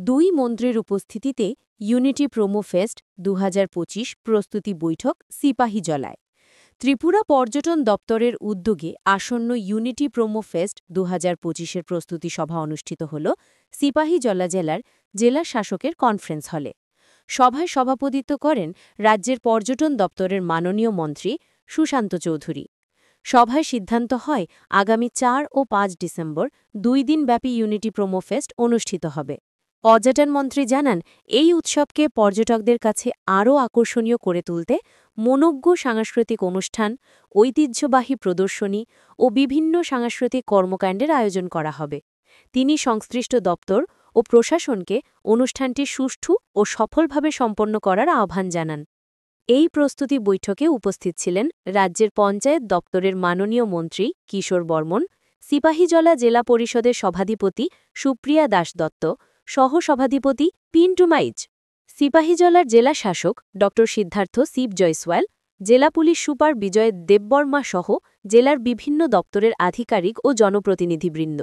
দুই মন্ত্রীর উপস্থিতিতে ইউনিটি প্রোমো ফেস্ট ২০২৫ প্রস্তুতি বৈঠক সিপাহীজলায়। ত্রিপুরা পর্যটন দপ্তরের উদ্যোগে আসন্ন ইউনিটি প্রোমো ফেস্ট ২০২৫-এর প্রস্তুতি সভা অনুষ্ঠিত হল সিপাহীজলা জেলার জেলা শাসকের কনফারেন্স হলে। সভায় সভাপতিত্ব করেন রাজ্যের পর্যটন দপ্তরের মাননীয় মন্ত্রী সুশান্ত চৌধুরী। সভায় সিদ্ধান্ত হয় আগামী ৪ ও ৫ ডিসেম্বর ২ দিনব্যাপী ইউনিটি প্রোমো ফেস্ট অনুষ্ঠিত হবে। পর্যটন মন্ত্রী জানান, এই উৎসবকে পর্যটকদের কাছে আরও আকর্ষণীয় করে তুলতে মনোজ্ঞ সাংস্কৃতিক অনুষ্ঠান, ঐতিহ্যবাহী প্রদর্শনী ও বিভিন্ন সাংস্কৃতিক কর্মকাণ্ডের আয়োজন করা হবে। তিনি সংশ্লিষ্ট দপ্তর ও প্রশাসনকে অনুষ্ঠানটি সুষ্ঠু ও সফলভাবে সম্পন্ন করার আহ্বান জানান। এই প্রস্তুতি বৈঠকে উপস্থিত ছিলেন রাজ্যের পঞ্চায়েত দপ্তরের মাননীয় মন্ত্রী কিশোর বর্মন, সিপাহীজলা জেলা পরিষদের সভাধিপতি সুপ্রিয়া দাস দত্ত, সহ-সভাধিপতি পিন্টু মাইজ, সিপাহীজলার জেলা শাসক ড সিদ্ধার্থ শিব জয়সওয়াল, জেলা পুলিশ সুপার বিজয় দেববর্মা সহ জেলার বিভিন্ন দপ্তরের আধিকারিক ও জনপ্রতিনিধিবৃন্দ।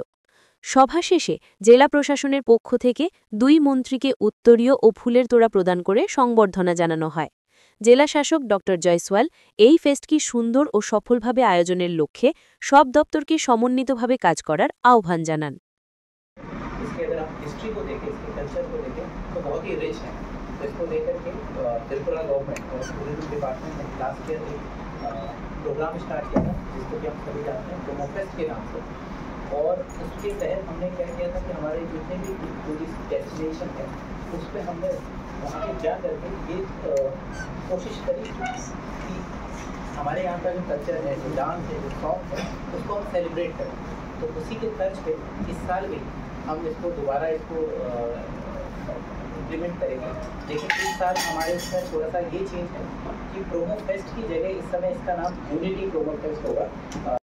সভা শেষে জেলা প্রশাসনের পক্ষ থেকে দুই মন্ত্রীকে উত্তরীয় ও ফুলের তোড়া প্রদান করে সংবর্ধনা জানানো হয়। জেলা শাসক ড জয়সওয়াল এই ফেস্টকে সুন্দর ও সফলভাবে আয়োজনের লক্ষ্যে সব দপ্তরকে সমন্বিতভাবে কাজ করার আহ্বান জানান। इसके अगर आप हिस्ट्री को देखें, इसके कल्चर को देखें तो बहुत ही रिच है। इसको लेकर के त्रिपुरा गवर्नमेंट और टूरिज्म डिपार्टमेंट ने लास्ट ईयर एक प्रोग्राम स्टार्ट किया था, जिसको कि हम सभी जानते हैं प्रोमो फेस्ट के नाम से। और उसके तहत हमने क्या किया था कि हमारे जितने भी टूरिस्ट डेस्टिनेशन है उस पर हमने वहाँ पे जा करके ये कोशिश करी कि हमारे यहाँ का जो कल्चर है, जो डांस है, जो सॉन्ग है, उसको हम सेलिब्रेट करें। तो उसी के तर्ज पे इस साल भी हम इसको दोबारा इम्प्लीमेंट करेंगे। लेकिन इस साल हमारे इसमें थोड़ा सा ये चेंज है कि प्रोमो फेस्ट की जगह इस समय इसका नाम यूनिटी प्रोमो फेस्ट होगा।